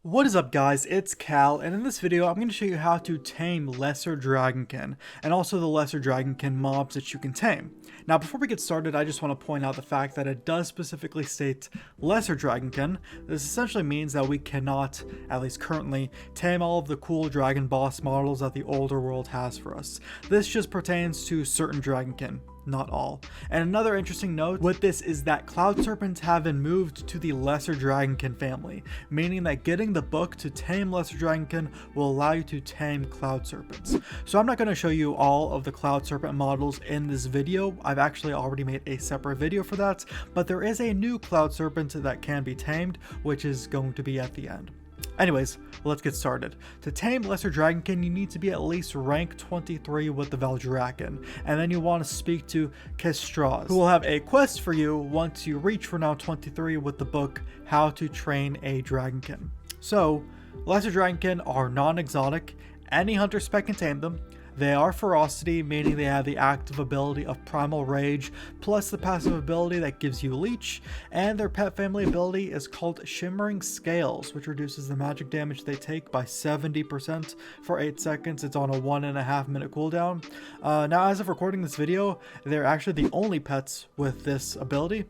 What is up guys, it's Cal, and in this video I'm going to show you how to tame Lesser Dragonkin, and also the Lesser Dragonkin mobs that you can tame. Now before we get started, I just want to point out the fact that it does specifically state Lesser Dragonkin. This essentially means that we cannot, at least currently, tame all of the cool dragon boss models that the older world has for us. This just pertains to certain Dragonkin, not all. And another interesting note with this is that Cloud Serpents have been moved to the Lesser Dragonkin family, meaning that getting the book to tame Lesser Dragonkin will allow you to tame Cloud Serpents. So I'm not going to show you all of the Cloud Serpent models in this video. I've actually already made a separate video for that, but there is a new Cloud Serpent that can be tamed, which is going to be at the end. Anyways, let's get started. To tame Lesser Dragonkin, you need to be at least rank 23 with the Valdrakken, and then you want to speak to Kestraz, who will have a quest for you once you reach renown 23 with the book How to Train a Dragonkin. So, Lesser Dragonkin are non-exotic, any hunter spec can tame them. They are ferocity, meaning they have the active ability of Primal Rage, plus the passive ability that gives you Leech, and their pet family ability is called Shimmering Scales, which reduces the magic damage they take by 70% for 8 seconds. It's on a 1.5 minute cooldown. Now, as of recording this video, they're actually the only pets with this ability.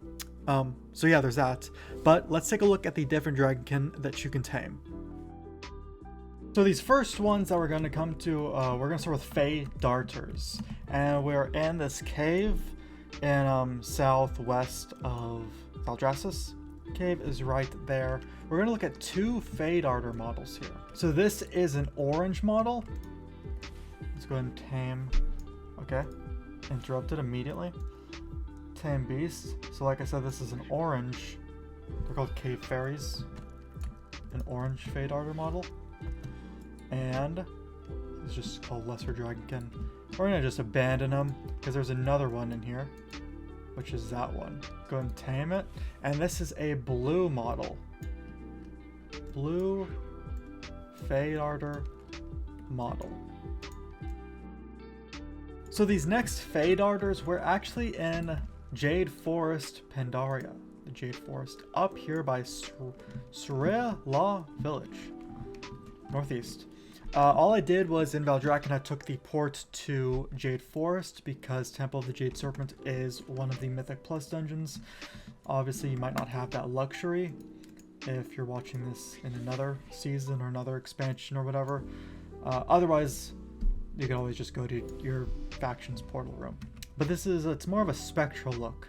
So yeah, there's that. But let's take a look at the different Dragonkin that you can tame. So these first ones that we're going to come to, we're going to start with Fey Darters, and we're in this cave in southwest of Valdrassus. Cave is right there. We're going to look at two Fey Darter models here. So this is an orange model. Let's go ahead and tame. Okay, interrupted immediately. Tame Beast. So like I said, this is an orange. They're called Cave Fairies. An orange Fey Darter model. And it's just called Lesser Dragonkin. We're gonna just abandon them because there's another one in here, which is that one. Go and tame it. And this is a blue model. Blue Fey Darter model. So these next Fey Darters, we're actually in Jade Forest, Pandaria. The Jade Forest up here by Surela Village. Northeast. All I did was in Valdrakken, I took the port to Jade Forest because Temple of the Jade Serpent is one of the Mythic Plus dungeons. Obviously, you might not have that luxury if you're watching this in another season or another expansion or whatever. Otherwise, you can always just go to your faction's portal room. But this is, it's more of a spectral look.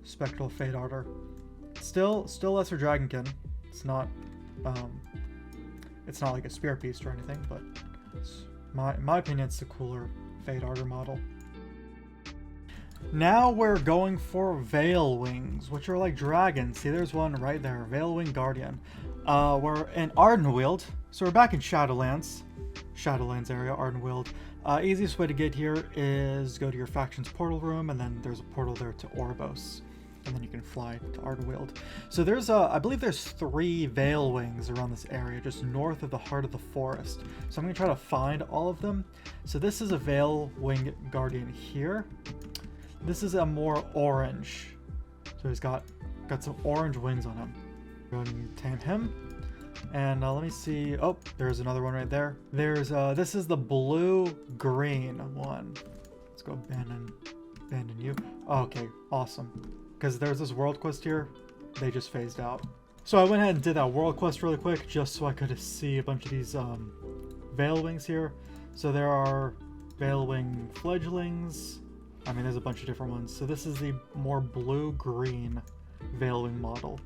Spectral Fey Darter. Still Lesser Dragonkin. It's not like a Spirit Beast or anything, but in my opinion, it's the cooler Fey Darter model. Now we're going for Veil Wings, which are like dragons. See, there's one right there, Veil Wing Guardian. We're in Ardenweald, so we're back in Shadowlands area, Ardenweald. Easiest way to get here is go to your faction's portal room, and then there's a portal there to Oribos. And then you can fly to Ardenweald. So there's I believe there's 3 Veil Wings around this area, just north of the heart of the forest. So I'm gonna try to find all of them. So this is a Veil Wing Guardian here. This is a more orange. So he's got some orange wings on him. Go ahead and tame him. And let me see. Oh, there's another one right there. There's this is the blue-green one. Let's go abandon you. Okay, awesome. Because there's this world quest here, they just phased out. So I went ahead and did that world quest really quick just so I could see a bunch of these Veil Wings here. So there are Veil Wing Fledglings. I mean, there's a bunch of different ones. So this is the more blue-green Veil Wing model.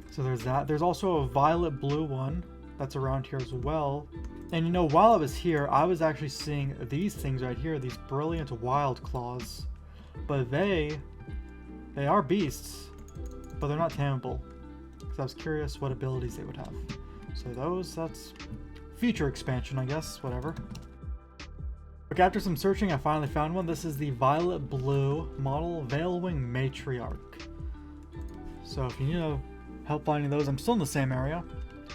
So there's that. There's also a violet-blue one that's around here as well. And you know, while I was here, I was actually seeing these things right here, these brilliant wild claws. But they are beasts, but they're not tameable. Because I was curious what abilities they would have. So that's future expansion, I guess, whatever. Okay, after some searching, I finally found one. This is the violet blue model Veil Wing Matriarch. So if you need help finding those, I'm still in the same area.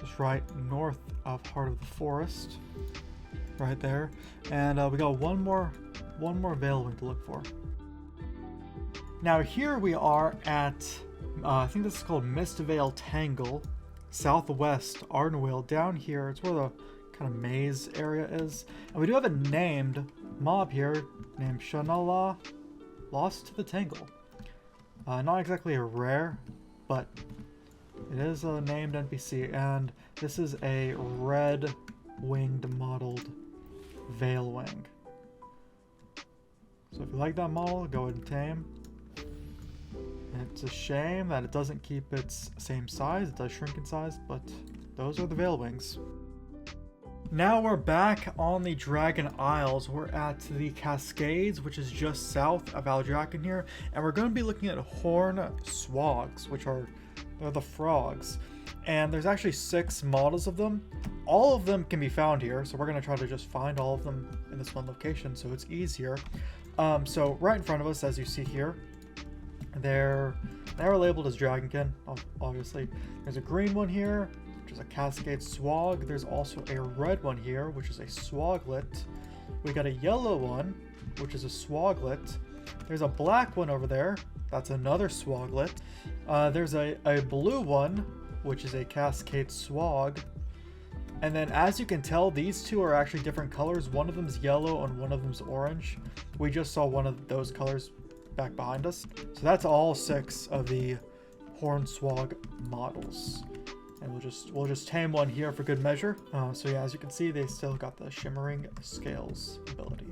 Just right north of Heart of the Forest. Right there. And we got one more Veil Wing to look for. Now here we are at I think this is called Mistveil Tangle. southwest Ardenweald. Down here, it's where the kind of maze area is. And we do have a named mob here named Shanala, Lost to the Tangle. Not exactly a rare, but it is a named NPC, and this is a red-winged modeled Veilwing. So if you like that model, go ahead and tame. It's a shame that it doesn't keep its same size. It does shrink in size, but those are the Veilwings. Now we're back on the Dragon Isles. We're at the Cascades, which is just south of Dragonkin here, and we're going to be looking at horn swogs, which are they're the frogs. And there's actually 6 models of them. All of them can be found here, so we're going to try to just find all of them in this one location so it's easier. So right in front of us, as you see here, they're labeled as Dragonkin, obviously. There's a green one here, which is a Cascade Swog. There's also a red one here, which is a Swoglet. We got a yellow one, which is a Swoglet. There's a black one over there. That's another Swoglet. There's a blue one, which is a Cascade Swog. And then, as you can tell, these two are actually different colors. One of them's yellow and one of them's orange. We just saw one of those colors back behind us. So that's all 6 of the horn swog models. And we'll just tame one here for good measure. So yeah, as you can see, they still got the shimmering scales ability.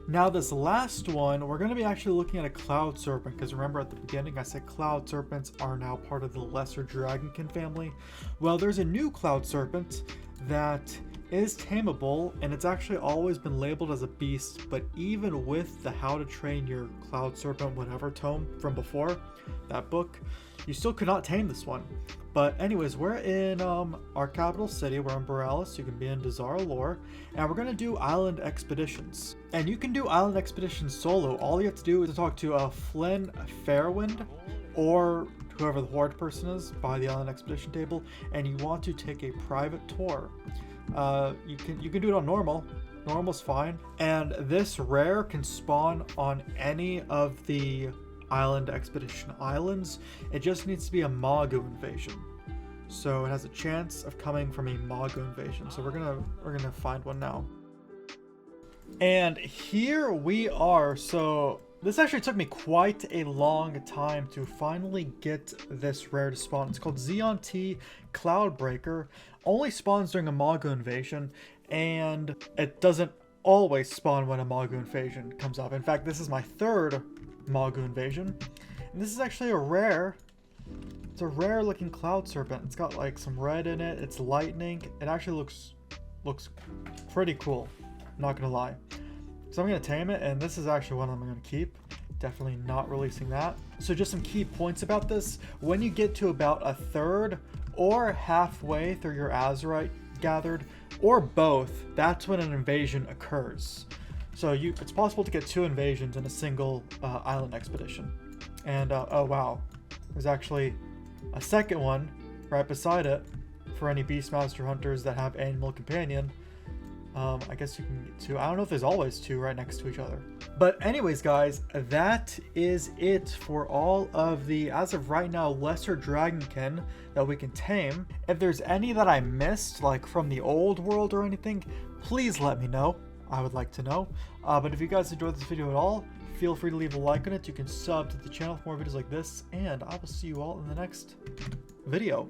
Now this last one, we're going to be actually looking at a Cloud Serpent, because remember at the beginning I said Cloud Serpents are now part of the Lesser Dragonkin family. Well, there's a new Cloud Serpent that is tameable, and it's actually always been labeled as a beast, but even with the How to Train Your Cloud Serpent Whatever tome from before, that book, you still could not tame this one. But anyways, we're in our capital city. We're in Borealis. You can be in Dazara Lore, and we're going to do island expeditions. And you can do island expeditions solo. All you have to do is to talk to Flynn Fairwind, or whoever the Horde person is, by the island expedition table, and you want to take a private tour. You can do it on normal. Normal's fine. And this rare can spawn on any of the island expedition islands. It just needs to be a Magu invasion, so it has a chance of coming from a Magu invasion. So we're gonna find one now, and here we are. So this actually took me quite a long time to finally get this rare to spawn. It's called Xeon T Cloudbreaker. Only spawns during a Magu invasion, and it doesn't always spawn when a Magu invasion comes up. In fact, this is my 3rd Magu invasion, and this is actually a rare. It's a rare looking Cloud Serpent. It's got like some red in it. It's lightning. It actually looks pretty cool, not gonna lie. So I'm gonna tame it, and this is actually one I'm gonna keep. Definitely not releasing that. So just some key points about this: when you get to about 1/3 or halfway through your Azurite gathered, or both, that's when an invasion occurs. So it's possible to get 2 invasions in a single island expedition. And oh wow, there's actually a second one right beside it for any Beastmaster hunters that have Animal Companion. I guess you can get 2. I don't know if there's always 2 right next to each other. But anyways, guys, that is it for all of the, as of right now, Lesser Dragonkin that we can tame. If there's any that I missed, like from the old world or anything, please let me know. I would like to know. But if you guys enjoyed this video at all, feel free to leave a like on it. You can sub to the channel for more videos like this, and I will see you all in the next video.